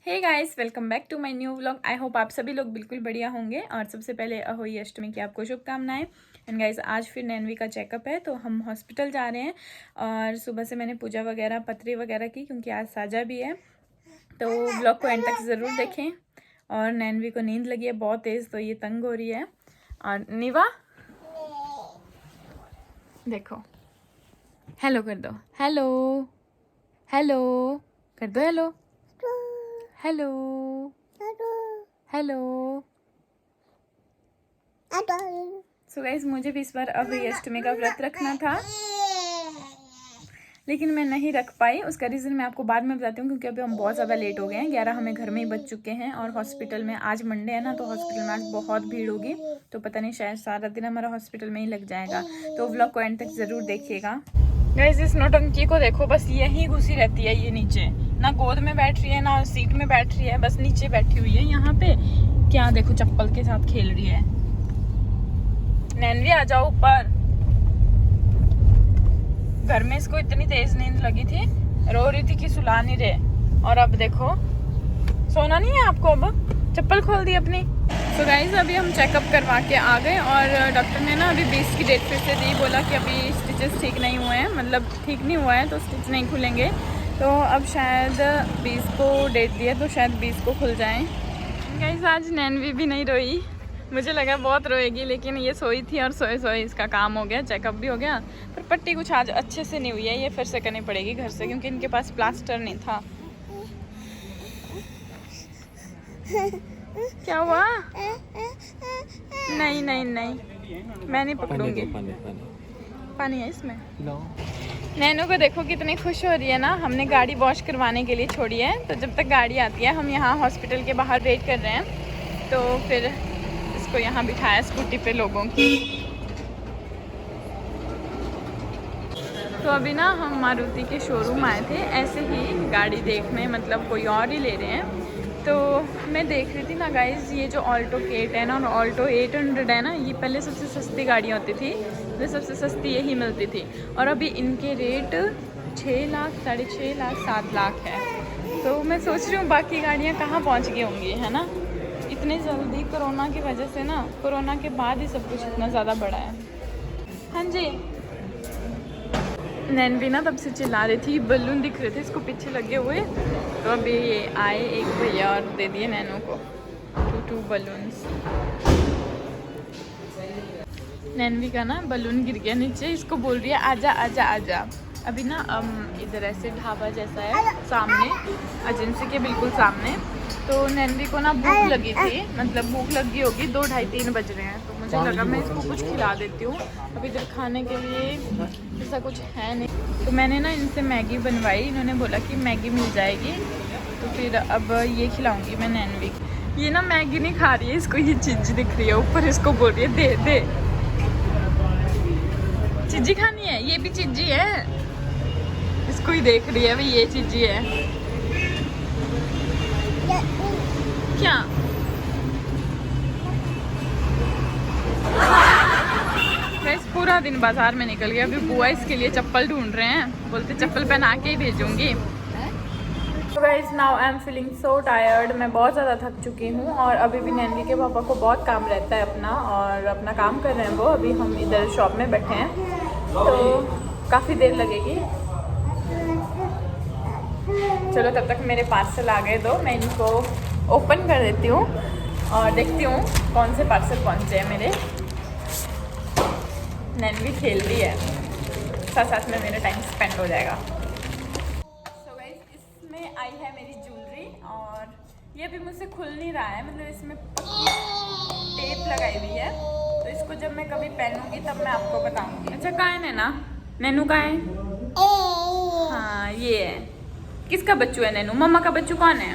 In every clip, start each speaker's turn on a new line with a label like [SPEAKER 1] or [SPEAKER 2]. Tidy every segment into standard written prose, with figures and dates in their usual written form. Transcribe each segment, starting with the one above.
[SPEAKER 1] Hey guys, welcome back to my new vlog. I hope आप सभी लोग बिल्कुल बढ़िया होंगे। और सबसे पहले अहोई अष्टमी की आपको शुभकामनाएं। एंड गाइस, आज फिर नैनवी का चेकअप है तो हम हॉस्पिटल जा रहे हैं। और सुबह से मैंने पूजा वगैरह पतरी वगैरह की क्योंकि आज साजा भी है। तो व्लॉग को एंड तक ज़रूर देखें। और नैनवी को नींद लगी है बहुत तेज़, तो ये तंग हो रही है। और निवा देखो, हेलो कर दो, हेलो हेलो कर दो, hello hello hello. So guys, मुझे भी इस बार अहोई अष्टमी का व्रत रखना था, लेकिन मैं नहीं रख पाई। उसका रीज़न मैं आपको बाद में बताती हूँ, क्योंकि अभी हम बहुत ज़्यादा लेट हो गए हैं। 11 हमें घर में ही बज चुके हैं। और हॉस्पिटल में आज मंडे है ना, तो हॉस्पिटल में आज बहुत भीड़ होगी। तो पता नहीं, शायद सारा दिन हमारा हॉस्पिटल में ही लग जाएगा। तो व्लॉग को एंड तक ज़रूर देखिएगा। गाइस, इस नौटंकी को देखो, बस यहीं घुसी रहती है ये नीचे। ना गोद में बैठ रही है, ना सीट में बैठ रही है, बस नीचे बैठी हुई है यहाँ पे। क्या देखो, चप्पल के साथ खेल रही है। नैनवी आ जाओ ऊपर। घर में इसको इतनी तेज नींद लगी थी, रो रही थी कि सुला नहीं रहे। और अब देखो, सोना नहीं है आपको, अब चप्पल खोल दी अपनी। तो गाइस, अभी हम चेकअप करवा के आ गए। और डॉक्टर ने ना अभी 20 की डेट फिर से दी। बोला कि अभी स्टिचेस ठीक नहीं हुए हैं, मतलब ठीक नहीं हुआ है तो स्टिच नहीं खुलेंगे। तो अब शायद 20 को डेट दी है, तो शायद 20 को खुल जाएं। गाइस, आज नैनवी भी नहीं रोई। मुझे लगा बहुत रोएगी, लेकिन ये सोई थी और सोए सोए इसका काम हो गया, चेकअप भी हो गया। पर पट्टी कुछ आज अच्छे से नहीं हुई है, ये फिर से करनी पड़ेगी घर से, क्योंकि इनके पास प्लास्टर नहीं था। क्या हुआ? नहीं नहीं नहीं, मैं नहीं पकड़ूंगी। पानी है इसमें। नैनू को देखो कितनी खुश हो रही है ना। हमने गाड़ी वॉश करवाने के लिए छोड़ी है, तो जब तक गाड़ी आती है हम यहाँ हॉस्पिटल के बाहर वेट कर रहे हैं। तो फिर इसको यहाँ बिठाया स्कूटी पे लोगों की। तो अभी ना हम मारुति के शोरूम आए थे ऐसे ही गाड़ी देखने, मतलब कोई और ही ले रहे हैं। तो मैं देख रही थी ना गाइज, ये जो ऑल्टो K10 और ऑल्टो 800 है ना, ये पहले सबसे सस्ती गाड़ियाँ होती थी। ये सबसे सस्ती यही मिलती थी। और अभी इनके रेट 6 लाख, 6.5 लाख, 7 लाख है। तो मैं सोच रही हूँ बाकी गाड़ियाँ कहाँ पहुँच गई होंगी, है ना। इतनी जल्दी कोरोना की वजह से ना, कोरोना के बाद ही सब कुछ इतना ज़्यादा बढ़ा है। हाँ जी, नैनवी ना तब से चिल्ला रही थी, बलून दिख रहे थे इसको पीछे लगे हुए। तो अभी ये आए एक भैया और दे दिए नैनू को 2 बलून्स। नैनवी का ना बलून गिर गया नीचे, इसको बोल रही है आजा आजा आजा। अभी ना इधर ऐसे ढाबा जैसा है सामने, एजेंसी के बिल्कुल सामने। तो नैनवी को ना भूख लगी थी, मतलब भूख लगी होगी, 2, ढाई, 3 बज रहे हैं। तो मुझे लगा मैं इसको कुछ खिला देती हूँ। अभी इधर खाने के लिए ऐसा कुछ है नहीं, तो मैंने ना इनसे मैगी बनवाई। इन्होंने बोला कि मैगी मिल जाएगी, तो फिर अब ये खिलाऊंगी मैं नैनवी। ये ना मैगी नहीं खा रही है, इसको ये चीज़ दिख रही है ऊपर, इसको बोल रही है दे दे, चीज़ी खानी है। ये भी चीज़ी है, इसको ही देख रही है भाई, ये चीज़ी है क्या। वैसे पूरा दिन बाजार में निकल गया। अभी बुआ इसके लिए चप्पल ढूंढ रहे हैं, बोलते चप्पल पहना के ही भेजूंगी। तो guys, now I am feeling so tired. मैं बहुत ज़्यादा थक चुकी हूँ। और अभी भी नैनवी के पापा को बहुत काम रहता है अपना, और अपना काम कर रहे हैं वो। अभी हम इधर शॉप में बैठे हैं, तो काफ़ी देर लगेगी। चलो, तब तक मेरे पार्सल आ गए, तो मैं इनको ओपन कर देती हूँ और देखती हूँ कौन से पार्सल पहुँचे हैं मेरे। नैनवी खेल रही है, साथ साथ में मेरा टाइम स्पेंड हो जाएगा। सो गाइस, इसमें आई है मेरी ज्वेलरी, और ये अभी मुझसे खुल नहीं रहा है, मतलब इसमें टेप लगाई हुई है। तो इसको जब मैं कभी पहनूंगी तब मैं आपको बताऊंगी। अच्छा, कहाँ है नैना? नैनू कहाँ है? हाँ, ये है। किसका बच्चू है नैनू? मम्मा का बच्चू कौन है?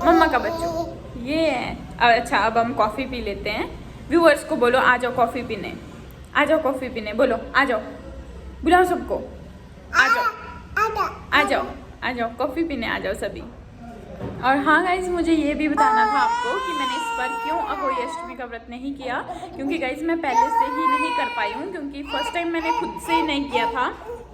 [SPEAKER 1] मम्मा का बच्चू ये है। अच्छा, अब हम कॉफ़ी पी लेते हैं। व्यूअर्स को बोलो आ जाओ कॉफ़ी पीने, आ जाओ कॉफ़ी पीने, बोलो आ जाओ, बुलाओ सबको, आ जाओ आ जाओ आ जाओ कॉफ़ी पीने आ जाओ सभी। और हाँ गाइज़, मुझे ये भी बताना था आपको कि मैंने इस बार क्यों अहोई अष्टमी का व्रत नहीं किया। क्योंकि गाइज़, मैं पहले से ही नहीं कर पाई हूँ, क्योंकि फर्स्ट टाइम मैंने खुद से ही नहीं किया था।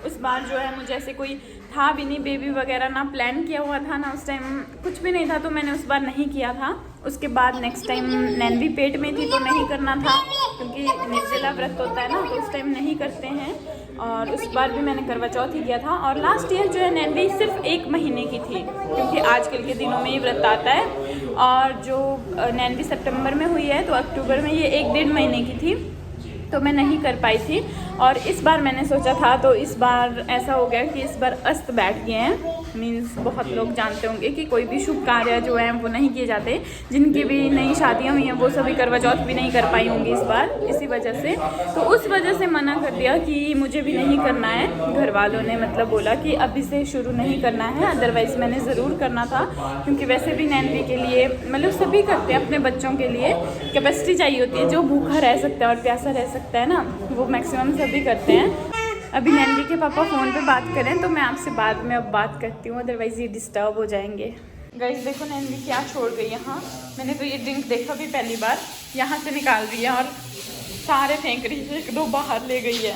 [SPEAKER 1] उस बार जो है मुझे ऐसे कोई था भी नहीं, बेबी वगैरह ना प्लान किया हुआ था ना, उस टाइम कुछ भी नहीं था, तो मैंने उस बार नहीं किया था। उसके बाद नेक्स्ट टाइम नैनवी पेट में थी तो नहीं करना था, क्योंकि निर्जला व्रत होता है ना, तो उस टाइम नहीं करते हैं। और उस बार भी मैंने करवा चौथ ही किया था। और लास्ट ईयर जो है नैनवी सिर्फ 1 महीने की थी, क्योंकि आजकल के दिनों में ये व्रत आता है। और जो नैनवी सितंबर में हुई है तो अक्टूबर में ये 1-1.5 महीने की थी, तो मैं नहीं कर पाई थी। और इस बार मैंने सोचा था, तो इस बार ऐसा हो गया कि इस बार अस्त बैठ गए हैं। मीन्स बहुत लोग जानते होंगे कि कोई भी शुभ कार्य जो है वो नहीं किए जाते। जिनकी भी नई शादियां हुई हैं वो सभी करवा चौथ भी नहीं कर पाई होंगी इस बार, इसी वजह से। तो उस वजह से मना कर दिया कि मुझे भी नहीं करना है। घर वालों ने मतलब बोला कि अभी से शुरू नहीं करना है, अदरवाइज़ मैंने ज़रूर करना था, क्योंकि वैसे भी नैनवी के लिए मतलब सभी करते हैं, अपने बच्चों के लिए कैपेसिटी चाहिए होती है। जो भूखा रह सकता है और प्यासा रह सकता है ना, वो मैक्सिमम सभी करते हैं। अभी नैनवी के पापा फ़ोन पे बात करें तो मैं आपसे बाद में अब बात करती हूँ, अदरवाइज़ ये डिस्टर्ब हो जाएंगे। गाइस देखो नैनवी क्या छोड़ गई यहाँ। मैंने तो ये ड्रिंक देखा भी पहली बार, यहाँ से निकाल रही है और सारे फेंक रही है, 1-2 बाहर ले गई है।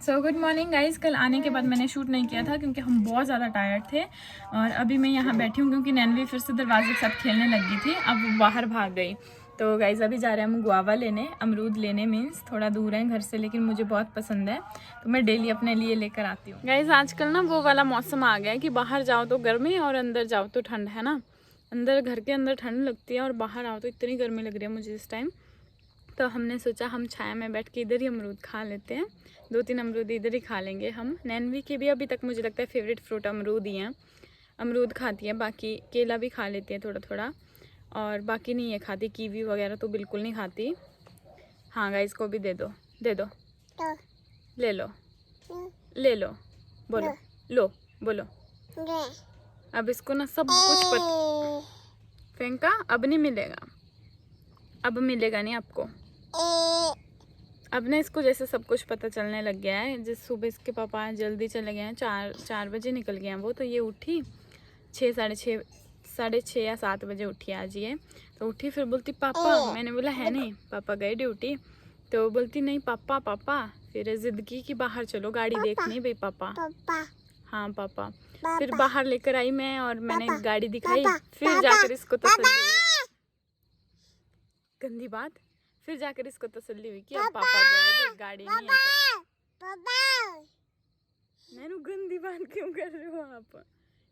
[SPEAKER 1] So good morning guys. कल आने के बाद मैंने शूट नहीं किया था क्योंकि हम बहुत ज़्यादा टायर्ड थे। और अभी मैं यहाँ बैठी हूँ क्योंकि नैनवी फिर से दरवाजे के साथ खेलने लगी थी, अब वो बाहर भाग गई। तो गाइज़ अभी जा रहे हैं हम गुआवा लेने, अमरूद लेने। मीन्स थोड़ा दूर है घर से, लेकिन मुझे बहुत पसंद है तो मैं डेली अपने लिए लेकर आती हूँ। गाइज़ आजकल ना वो वाला मौसम आ गया है कि बाहर जाओ तो गर्मी और अंदर जाओ तो ठंड, है ना। अंदर घर के अंदर ठंड लगती है और बाहर आओ तो इतनी गर्मी लग रही है मुझे इस टाइम। तो हमने सोचा हम छाया में बैठ के इधर ही अमरूद खा लेते हैं, 2-3 अमरूद इधर ही खा लेंगे हम। नैनवी के भी अभी तक मुझे लगता है फेवरेट फ्रूट अमरूद ही हैं। अमरूद खाती है, बाकी केला भी खा लेती है थोड़ा थोड़ा, और बाकी नहीं है खाती। कीवी वगैरह तो बिल्कुल नहीं खाती। हाँ गाइस को भी दे दो, दे दो, ले लो, ले लो, बोलो लो, बोलो। अब इसको ना सब कुछ फेंका, अब नहीं मिलेगा, अब मिलेगा नहीं आपको। अब ना इसको जैसे सब कुछ पता चलने लग गया है। जिस सुबह इसके पापा जल्दी चले गए हैं, 4 बजे निकल गए हैं वो, तो ये उठी 6, साढ़े 6 या 7 बजे उठी आज ये। तो उठी फिर बोलती पापा, मैंने बोला है नहीं, पापा गए ड्यूटी। तो बोलती नहीं पापा पापा, फिर जिद की कि बाहर चलो गाड़ी देखनी भाई पापा। हाँ पापा। फिर बाहर लेकर आई मैं और मैंने गाड़ी दिखाई, फिर जाकर इसको तसल्ली, गंदी बात, फिर जाकर इसको तसल्ली हुई कि अब पापा गए, गाड़ी नहीं है। मैंने गंदी बात क्यों कर रहे हो आप,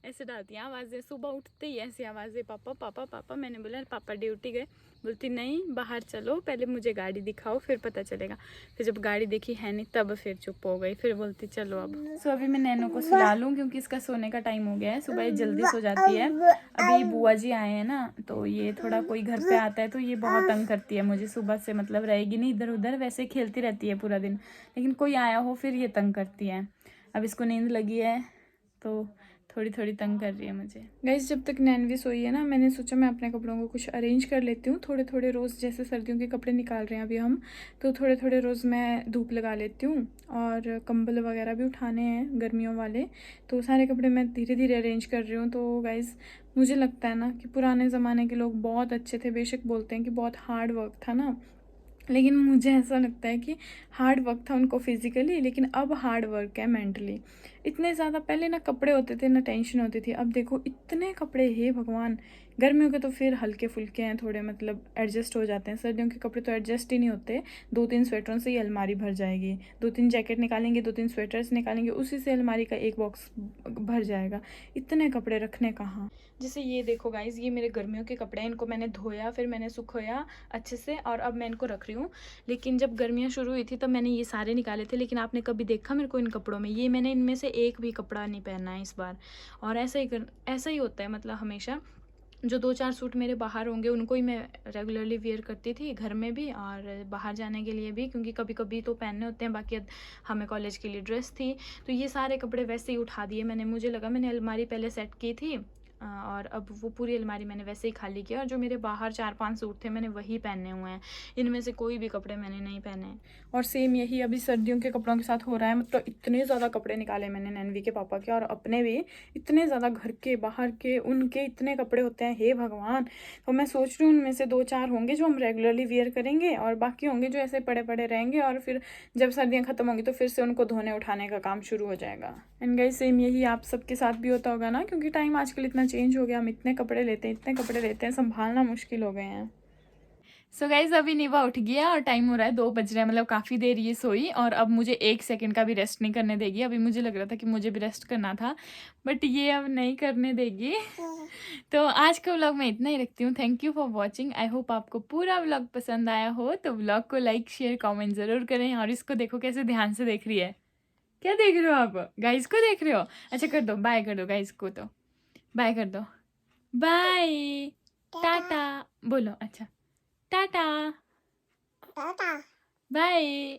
[SPEAKER 1] ऐसे डालती हैं आवाज़ें, सुबह उठते ही ऐसी आवाज़ें, पापा पापा पापा। मैंने बोला पापा ड्यूटी गए, बोलती नहीं बाहर चलो, पहले मुझे गाड़ी दिखाओ फिर पता चलेगा। फिर जब गाड़ी देखी है नहीं तब फिर चुप हो गई, फिर बोलती चलो अब। सो अभी मैं नैनो को सुला लूँ क्योंकि इसका सोने का टाइम हो गया है, सुबह जल्दी सो जाती है। अभी बुआ जी आए हैं ना, तो ये थोड़ा कोई घर पे आता है तो ये बहुत तंग करती है मुझे सुबह से, मतलब रहेगी नहीं इधर उधर, वैसे खेलती रहती है पूरा दिन, लेकिन कोई आया हो फिर ये तंग करती है। अब इसको नींद लगी है तो थोड़ी थोड़ी तंग कर रही है मुझे। गाइस जब तक नैनवी सोई है ना, मैंने सोचा मैं अपने कपड़ों को कुछ अरेंज कर लेती हूँ। थोड़े थोड़े रोज़, जैसे सर्दियों के कपड़े निकाल रहे हैं अभी हम, तो थोड़े थोड़े रोज़ मैं धूप लगा लेती हूँ। और कंबल वगैरह भी उठाने हैं गर्मियों वाले, तो सारे कपड़े मैं धीरे धीरे अरेंज कर रही हूँ। तो गाइस मुझे लगता है ना कि पुराने ज़माने के लोग बहुत अच्छे थे। बेशक बोलते हैं कि बहुत हार्ड वर्क था ना, लेकिन मुझे ऐसा लगता है कि हार्ड वर्क था उनको फिज़िकली, लेकिन अब हार्ड वर्क है मेंटली। इतने ज़्यादा पहले ना कपड़े होते थे ना टेंशन होती थी, अब देखो इतने कपड़े, हे भगवान। गर्मियों के तो फिर हल्के फुल्के हैं थोड़े, मतलब एडजस्ट हो जाते हैं। सर्दियों के कपड़े तो एडजस्ट ही नहीं होते। 2-3 स्वेटरों से ही अलमारी भर जाएगी, 2-3 जैकेट निकालेंगे, 2-3 स्वेटर्स निकालेंगे, उसी से अलमारी का एक बॉक्स भर जाएगा। इतने कपड़े रखने कहाँ। जैसे ये देखो गाइज, ये मेरे गर्मियों के कपड़े हैं, इनको मैंने धोया, फिर मैंने सुखाया अच्छे से और अब मैं इनको रख रही हूँ। लेकिन जब गर्मियाँ शुरू हुई थी तब मैंने ये सारे निकाले थे, लेकिन आपने कभी देखा मेरे को इन कपड़ों में? ये मैंने इनमें से एक भी कपड़ा नहीं पहना है इस बार। और ऐसा ही होता है, मतलब हमेशा जो 2-4 सूट मेरे बाहर होंगे उनको ही मैं रेगुलरली वेयर करती थी, घर में भी और बाहर जाने के लिए भी, क्योंकि कभी कभी तो पहनने होते हैं। बाकी हमें कॉलेज के लिए ड्रेस थी, तो ये सारे कपड़े वैसे ही उठा दिए मैंने। मुझे लगा, मैंने अलमारी पहले सेट की थी
[SPEAKER 2] और अब वो पूरी अलमारी मैंने वैसे ही खाली किया, और जो मेरे बाहर 4-5 सूट थे मैंने वही पहने हुए हैं, इनमें से कोई भी कपड़े मैंने नहीं पहने। और सेम यही अभी सर्दियों के कपड़ों के साथ हो रहा है, मतलब इतने ज़्यादा कपड़े निकाले मैंने नैनवी के पापा के और अपने भी, इतने ज़्यादा घर के बाहर के उनके इतने कपड़े होते हैं, हे भगवान। तो मैं सोच रही हूँ उनमें से 2-4 होंगे जो हम रेगुलरली वियर करेंगे, और बाकी होंगे जो ऐसे पड़े पड़े रहेंगे, और फिर जब सर्दियाँ ख़त्म होंगी तो फिर से उनको धोने उठाने का काम शुरू हो जाएगा। एंड गाइस सेम यही आप सबके साथ भी होता होगा ना, क्योंकि टाइम आजकल इतना चेंज हो गया, हम इतने कपड़े लेते हैं, संभालना मुश्किल हो गए हैं। सो गाइज अभी निवा उठ गया और टाइम हो रहा है 2 बज रहे हैं, मतलब काफ़ी देर ये सोई, और अब मुझे 1 सेकंड का भी रेस्ट नहीं करने देगी। अभी मुझे लग रहा था कि मुझे भी रेस्ट करना था, बट ये अब नहीं करने देगी। तो आज का व्लॉग मैं इतना ही रखती हूँ। Thank you for watching. I hope आपको पूरा व्लॉग पसंद आया हो, तो व्लॉग को लाइक शेयर कॉमेंट ज़रूर करें। और इसको देखो कैसे ध्यान से देख रही है। क्या देख रहे हो आप? गाइज को देख रहे हो? अच्छा कर दो, बाय कर दो गाइज को, तो बाय कर दो, बाय टाटा बोलो। अच्छा टाटा,
[SPEAKER 3] टाटा
[SPEAKER 2] बाय।